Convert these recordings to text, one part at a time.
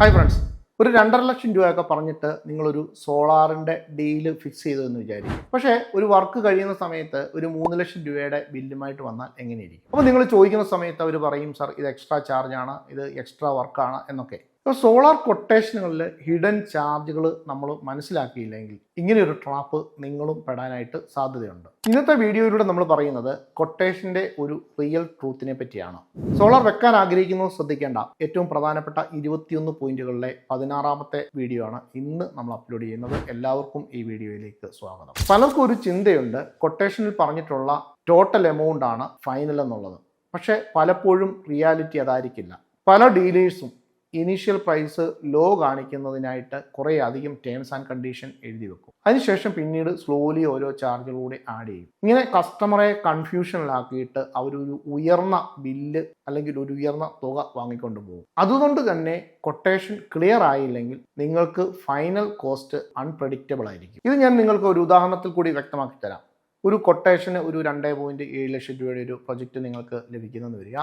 Hi friends, ഒരു 2.5 ലക്ഷം രൂപയൊക്കെ പറഞ്ഞിട്ട് നിങ്ങളൊരു സോളാറിൻ്റെ ഡീല് ഫിക്സ് ചെയ്തതെന്ന് വിചാരിക്കും. പക്ഷേ ഒരു വർക്ക് കഴിയുന്ന സമയത്ത് ഒരു 3 ലക്ഷം രൂപയുടെ ബില്ലുമായിട്ട് വന്നാൽ എങ്ങനെയിരിക്കും? അപ്പോൾ നിങ്ങൾ ചോദിക്കുന്ന സമയത്ത് അവർ പറയും, സാർ ഇത് എക്സ്ട്രാ ചാർജാണ്, ഇത് എക്സ്ട്രാ വർക്കാണ് എന്നൊക്കെ. അപ്പോൾ സോളാർ കൊട്ടേഷനുകളിൽ ഹിഡൻ ചാർജുകൾ നമ്മൾ മനസ്സിലാക്കിയില്ലെങ്കിൽ ഇങ്ങനെയൊരു ട്രാപ്പ് നിങ്ങളും പെടാനായിട്ട് സാധ്യതയുണ്ട്. ഇന്നത്തെ വീഡിയോയിലൂടെ നമ്മൾ പറയുന്നത് കൊട്ടേഷൻ്റെ ഒരു റിയൽ ട്രൂത്തിനെ പറ്റിയാണ്. സോളാർ വെക്കാൻ ആഗ്രഹിക്കുന്നത് ശ്രദ്ധിക്കേണ്ട ഏറ്റവും പ്രധാനപ്പെട്ട 21 പോയിന്റുകളിലെ 16ാമത്തെ വീഡിയോ ആണ് ഇന്ന് നമ്മൾ അപ്ലോഡ് ചെയ്യുന്നത്. എല്ലാവർക്കും ഈ വീഡിയോയിലേക്ക് സ്വാഗതം. പലർക്കും ഒരു ചിന്തയുണ്ട്, കൊട്ടേഷനിൽ പറഞ്ഞിട്ടുള്ള ടോട്ടൽ എമൗണ്ട് ആണ് ഫൈനൽ എന്നുള്ളത്. പക്ഷേ പലപ്പോഴും റിയാലിറ്റി അതായിരിക്കില്ല. പല ഡീലേഴ്സും ഇനീഷ്യൽ പ്രൈസ് ലോ കാണിക്കുന്നതിനായിട്ട് കുറേ അധികം ടേംസ് ആൻഡ് കണ്ടീഷൻ എഴുതി വെക്കും. അതിനുശേഷം പിന്നീട് സ്ലോലി ഓരോ ചാർജുകളൂടെ ആഡ് ചെയ്യും. ഇങ്ങനെ കസ്റ്റമറെ കൺഫ്യൂഷനിലാക്കിയിട്ട് അവരൊരു ഉയർന്ന ബില്ല് അല്ലെങ്കിൽ ഒരു ഉയർന്ന തുക വാങ്ങിക്കൊണ്ട് പോകും. അതുകൊണ്ട് തന്നെ കൊട്ടേഷൻ ക്ലിയർ ആയില്ലെങ്കിൽ നിങ്ങൾക്ക് ഫൈനൽ കോസ്റ്റ് അൺപ്രഡിക്റ്റബിൾ ആയിരിക്കും. ഇത് ഞാൻ നിങ്ങൾക്ക് ഒരു ഉദാഹരണത്തിൽ കൂടി വ്യക്തമാക്കി തരാം. ഒരു കൊട്ടേഷന് ഒരു 2.7 ലക്ഷം രൂപയുടെ ഒരു പ്രൊജക്റ്റ് നിങ്ങൾക്ക് ലഭിക്കുന്നെന്ന് വരിക.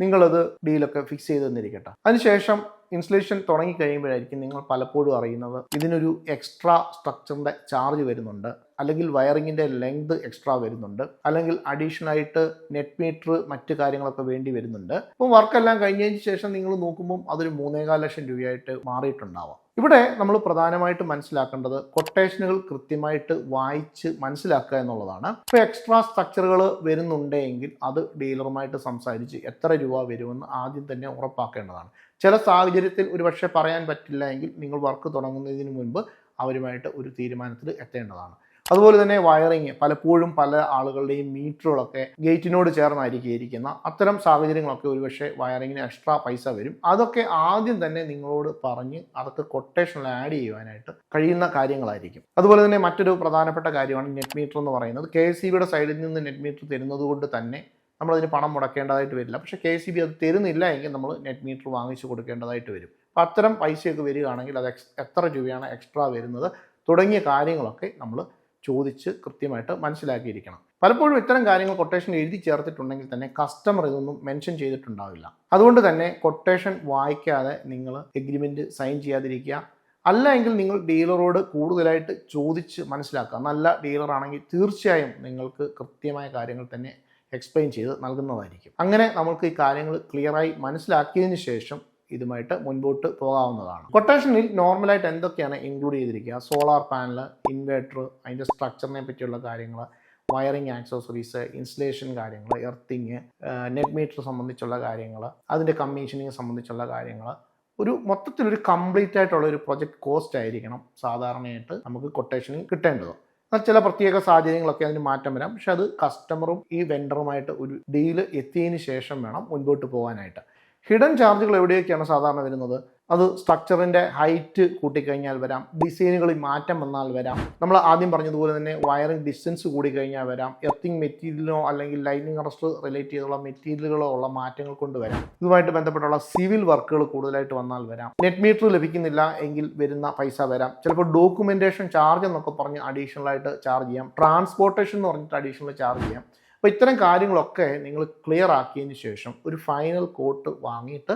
നിങ്ങളത് ഡീലൊക്കെ ഫിക്സ് ചെയ്ത് തന്നിരിക്കട്ടെ. അതിനുശേഷം ഇൻസ്റ്റലേഷൻ തുടങ്ങിക്കഴിയുമ്പോഴായിരിക്കും നിങ്ങൾ പലപ്പോഴും അറിയുന്നത് ഇതിനൊരു എക്സ്ട്രാ സ്ട്രക്ചറിൻ്റെ ചാർജ് വരുന്നുണ്ട്, അല്ലെങ്കിൽ വയറിങ്ങിൻ്റെ ലെങ്ത് എക്സ്ട്രാ വരുന്നുണ്ട്, അല്ലെങ്കിൽ അഡീഷണൽ ആയിട്ട് നെറ്റ് മീറ്റർ മറ്റ് കാര്യങ്ങളൊക്കെ വേണ്ടി വരുന്നുണ്ട്. അപ്പോൾ വർക്കെല്ലാം കഴിഞ്ഞതിന് ശേഷം നിങ്ങൾ നോക്കുമ്പോൾ അതൊരു 3.25 ലക്ഷം രൂപയായിട്ട് മാറിയിട്ടുണ്ടാവാം. ഇവിടെ നമ്മൾ പ്രധാനമായിട്ട് മനസ്സിലാക്കേണ്ടത് കൊട്ടേഷനുകൾ കൃത്യമായിട്ട് വായിച്ച് മനസ്സിലാക്കുക എന്നുള്ളതാണ്. ഇപ്പോൾ എക്സ്ട്രാ സ്ട്രക്ചറുകൾ വരുന്നുണ്ടെങ്കിൽ അത് ഡീലറുമായിട്ട് സംസാരിച്ച് എത്ര രൂപ വരുമെന്ന് ആദ്യം തന്നെ ഉറപ്പാക്കേണ്ടതാണ്. ചില സാഹചര്യത്തിൽ ഒരുപക്ഷെ പറയാൻ പറ്റില്ല എങ്കിൽ നിങ്ങൾ വർക്ക് തുടങ്ങുന്നതിന് മുൻപ് അവരുമായിട്ട് ഒരു തീരുമാനത്തിൽ എത്തേണ്ടതാണ്. അതുപോലെ തന്നെ വയറിങ്, പലപ്പോഴും പല ആളുകളുടെയും മീറ്ററുകളൊക്കെ ഗേറ്റിനോട് ചേർന്നായിരിക്കും ഇരിക്കുന്ന. അത്തരം സാഹചര്യങ്ങളൊക്കെ ഒരുപക്ഷെ വയറിങ്ങിന് എക്സ്ട്രാ പൈസ വരും. അതൊക്കെ ആദ്യം തന്നെ നിങ്ങളോട് പറഞ്ഞ് അതൊക്കെ കൊട്ടേഷനിൽ ആഡ് ചെയ്യുവാനായിട്ട് കഴിയുന്ന കാര്യങ്ങളായിരിക്കും. അതുപോലെ തന്നെ മറ്റൊരു പ്രധാനപ്പെട്ട കാര്യമാണ് നെറ്റ് മീറ്റർ എന്ന് പറയുന്നത്. KSEBിയുടെ സൈഡിൽ നിന്ന് നെറ്റ് മീറ്റർ തരുന്നത് കൊണ്ട് തന്നെ നമ്മളതിന് പണം മുടക്കേണ്ടതായിട്ട് വരില്ല. പക്ഷേ KSEB അത് തരുന്നില്ല എങ്കിൽ നമ്മൾ നെറ്റ് മീറ്റർ വാങ്ങിച്ചു കൊടുക്കേണ്ടതായിട്ട് വരും. അപ്പോൾ അത്തരം പൈസയൊക്കെ വരികയാണെങ്കിൽ അത് എത്ര രൂപയാണ് എക്സ്ട്രാ വരുന്നത് തുടങ്ങിയ കാര്യങ്ങളൊക്കെ നമ്മൾ ചോദിച്ച് കൃത്യമായിട്ട് മനസ്സിലാക്കിയിരിക്കണം. പലപ്പോഴും ഇത്തരം കാര്യങ്ങൾ കൊട്ടേഷൻ എഴുതി ചേർത്തിട്ടുണ്ടെങ്കിൽ തന്നെ കസ്റ്റമർ ഇതൊന്നും മെൻഷൻ ചെയ്തിട്ടുണ്ടാവില്ല. അതുകൊണ്ട് തന്നെ കൊട്ടേഷൻ വായിക്കാതെ നിങ്ങൾ എഗ്രിമെൻറ്റ് സൈൻ ചെയ്യാതിരിക്കുക. അല്ല എങ്കിൽ നിങ്ങൾ ഡീലറോട് കൂടുതലായിട്ട് ചോദിച്ച് മനസ്സിലാക്കുക. നല്ല ഡീലറാണെങ്കിൽ തീർച്ചയായും നിങ്ങൾക്ക് കൃത്യമായ കാര്യങ്ങൾ തന്നെ എക്സ്പ്ലെയിൻ ചെയ്ത് നൽകുന്നതായിരിക്കും. അങ്ങനെ നമുക്ക് ഈ കാര്യങ്ങൾ ക്ലിയറായി മനസ്സിലാക്കിയതിന് ശേഷം ഇതുമായിട്ട് മുൻപോട്ട് പോകാവുന്നതാണ്. കൊട്ടേഷനിൽ നോർമലായിട്ട് എന്തൊക്കെയാണ് ഇൻക്ലൂഡ് ചെയ്തിരിക്കുക? സോളാർ പാനൽ, ഇൻവേർട്ടർ, അതിൻ്റെ സ്ട്രക്ചറിനെ പറ്റിയുള്ള കാര്യങ്ങൾ, വയറിങ് ആക്സസറീസ്, ഇൻസ്റ്റലേഷൻ കാര്യങ്ങൾ, എർത്തിങ്, നെറ്റ് മീറ്റർ സംബന്ധിച്ചുള്ള കാര്യങ്ങൾ, അതിൻ്റെ കമ്മീഷനിങ് സംബന്ധിച്ചുള്ള കാര്യങ്ങൾ, ഒരു മൊത്തത്തിലൊരു കംപ്ലീറ്റ് ആയിട്ടുള്ള ഒരു പ്രൊജക്ട് കോസ്റ്റ് ആയിരിക്കണം സാധാരണയായിട്ട് നമുക്ക് കൊട്ടേഷനിൽ കിട്ടേണ്ടത്. ചില പ്രത്യേക സാഹചര്യങ്ങളൊക്കെ അതിന് മാറ്റം വരാം. പക്ഷെ അത് കസ്റ്റമറും ഈ വെണ്ടറുമായിട്ട് ഒരു ഡീല് എത്തിയതിന് ശേഷം വേണം മുൻപോട്ട് പോകാനായിട്ട്. ഹിഡൻ ചാർജുകൾ എവിടെയൊക്കെയാണ് സാധാരണ വരുന്നത്? അത് സ്ട്രക്ചറിൻ്റെ ഹൈറ്റ് കൂട്ടിക്കഴിഞ്ഞാൽ വരാം, ഡിസൈനുകളിൽ മാറ്റം വന്നാൽ വരാം, നമ്മൾ ആദ്യം പറഞ്ഞതുപോലെ തന്നെ വയറിംഗ് ഡിസ്റ്റൻസ് കൂടിക്കഴിഞ്ഞാൽ വരാം, എർത്തിങ് മെറ്റീരിയലോ അല്ലെങ്കിൽ ലൈനിങ് അറസ്റ്റ് റിലേറ്റ് ചെയ്തുള്ള മെറ്റീരിയലുകളോ ഉള്ള മാറ്റങ്ങൾ കൊണ്ട് വരാം. ഇതുമായിട്ട് ബന്ധപ്പെട്ടുള്ള സിവിൽ വർക്കുകൾ കൂടുതലായിട്ട് വന്നാൽ വരാം. നെറ്റ് മീറ്റർ ലഭിക്കുന്നില്ല എങ്കിൽ വരുന്ന പൈസ വരാം. ചിലപ്പോൾ ഡോക്യുമെൻറ്റേഷൻ ചാർജ് എന്നൊക്കെ പറഞ്ഞ് അഡീഷണൽ ആയിട്ട് ചാർജ് ചെയ്യാം. ട്രാൻസ്പോർട്ടേഷൻ എന്ന് പറഞ്ഞിട്ട് അഡീഷണൽ ചാർജ് ചെയ്യാം. അപ്പോൾ ഇത്തരം കാര്യങ്ങളൊക്കെ നിങ്ങൾ ക്ലിയർ ആക്കിയതിന് ശേഷം ഒരു ഫൈനൽ കോട്ട് വാങ്ങിയിട്ട്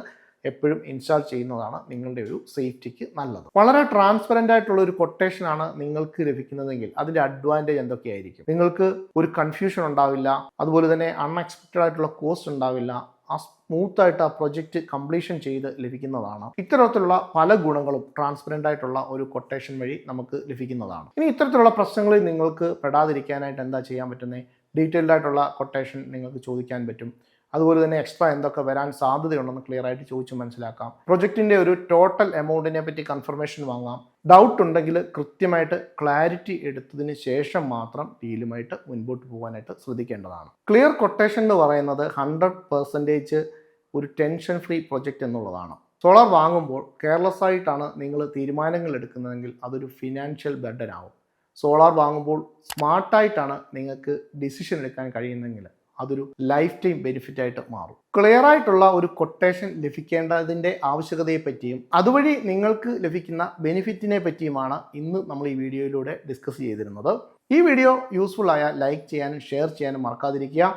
എപ്പോഴും ഇൻസ്റ്റാൾ ചെയ്യുന്നതാണ് നിങ്ങളുടെ ഒരു സേഫ്റ്റിക്ക് നല്ലത്. വളരെ ട്രാൻസ്പെറൻ്റ് ആയിട്ടുള്ള ഒരു കൊട്ടേഷനാണ് നിങ്ങൾക്ക് ലഭിക്കുന്നതെങ്കിൽ അതിൻ്റെ അഡ്വാൻറ്റേജ് എന്തൊക്കെയായിരിക്കും? നിങ്ങൾക്ക് ഒരു കൺഫ്യൂഷൻ ഉണ്ടാവില്ല. അതുപോലെ തന്നെ അൺഎക്സ്പെക്റ്റഡ് ആയിട്ടുള്ള കോസ്റ്റ് ഉണ്ടാവില്ല. ആ സ്മൂത്തായിട്ട് ആ പ്രൊജക്റ്റ് കംപ്ലീഷൻ ചെയ്ത് ലഭിക്കുന്നതാണ്. ഇത്തരത്തിലുള്ള പല ഗുണങ്ങളും ട്രാൻസ്പെറൻ്റ് ആയിട്ടുള്ള ഒരു കൊട്ടേഷൻ വഴി നമുക്ക് ലഭിക്കുന്നതാണ്. ഇനി ഇത്തരത്തിലുള്ള പ്രശ്നങ്ങളിൽ നിങ്ങൾക്ക് പെടാതിരിക്കാനായിട്ട് എന്താ ചെയ്യാൻ പറ്റുന്നത്? ഡീറ്റെയിൽഡ് ആയിട്ടുള്ള കൊട്ടേഷൻ നിങ്ങൾക്ക് ചോദിക്കാൻ പറ്റും. അതുപോലെ തന്നെ എക്സ്ട്രാ എന്തൊക്കെ വരാൻ സാധ്യതയുണ്ടെന്ന് ക്ലിയർ ആയിട്ട് ചോദിച്ച് മനസ്സിലാക്കാം. പ്രൊജക്റ്റിൻ്റെ ഒരു ടോട്ടൽ എമൗണ്ടിനെ പറ്റി കൺഫർമേഷൻ വാങ്ങാം. ഡൗട്ട് ഉണ്ടെങ്കിൽ കൃത്യമായിട്ട് ക്ലാരിറ്റി എടുത്തതിന് ശേഷം മാത്രം ഡീലുമായിട്ട് മുൻപോട്ട് പോകാനായിട്ട് ശ്രദ്ധിക്കേണ്ടതാണ്. ക്ലിയർ കൊട്ടേഷൻ എന്ന് പറയുന്നത് 100% ഒരു ടെൻഷൻ ഫ്രീ പ്രൊജക്റ്റ് എന്നുള്ളതാണ്. സോളാർ വാങ്ങുമ്പോൾ കെയർലെസ് ആയിട്ടാണ് നിങ്ങൾ തീരുമാനങ്ങൾ എടുക്കുന്നതെങ്കിൽ അതൊരു ഫിനാൻഷ്യൽ ബർഡൻ ആവും. സോളാർ വാങ്ങുമ്പോൾ സ്മാർട്ടായിട്ടാണ് നിങ്ങൾക്ക് ഡിസിഷൻ എടുക്കാൻ കഴിയുന്നതെങ്കിൽ അതൊരു ലൈഫ് ടൈം ബെനിഫിറ്റ് ആയിട്ട് മാറും. ക്ലിയർ ആയിട്ടുള്ള ഒരു കൊട്ടേഷൻ ലഭിക്കേണ്ടതിൻ്റെ ആവശ്യകതയെ പറ്റിയും അതുവഴി നിങ്ങൾക്ക് ലഭിക്കുന്ന ബെനിഫിറ്റിനെ പറ്റിയുമാണ് ഇന്ന് നമ്മൾ ഈ വീഡിയോയിലൂടെ ഡിസ്കസ് ചെയ്തിരുന്നത്. ഈ വീഡിയോ യൂസ്ഫുൾ ആയ ലൈക്ക് ചെയ്യാനും ഷെയർ ചെയ്യാനും മറക്കാതിരിക്കുക.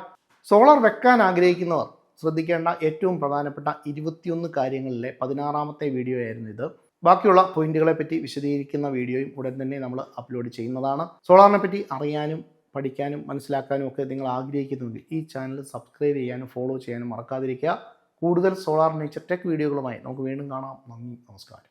സോളാർ വെക്കാൻ ആഗ്രഹിക്കുന്നവർ ശ്രദ്ധിക്കേണ്ട ഏറ്റവും പ്രധാനപ്പെട്ട 21 കാര്യങ്ങളിലെ 16ാമത്തെ വീഡിയോ ആയിരുന്നു ഇത്. ബാക്കിയുള്ള പോയിന്റുകളെ പറ്റി വിശദീകരിക്കുന്ന വീഡിയോയും ഉടൻ തന്നെ നമ്മൾ അപ്ലോഡ് ചെയ്യുന്നതാണ്. സോളാറിനെ പറ്റി അറിയാനും പഠിക്കാനും മനസ്സിലാക്കാനും ഒക്കെ നിങ്ങൾ ആഗ്രഹിക്കുന്നുവെങ്കിൽ ഈ ചാനൽ സബ്സ്ക്രൈബ് ചെയ്യാനും ഫോളോ ചെയ്യാനും മറക്കാതിരിക്കുക. കൂടുതൽ സോളാർ നേച്ചർ ടെക് വീഡിയോകളുമായി നമുക്ക് വീണ്ടും കാണാം. നന്ദി, നമസ്കാരം.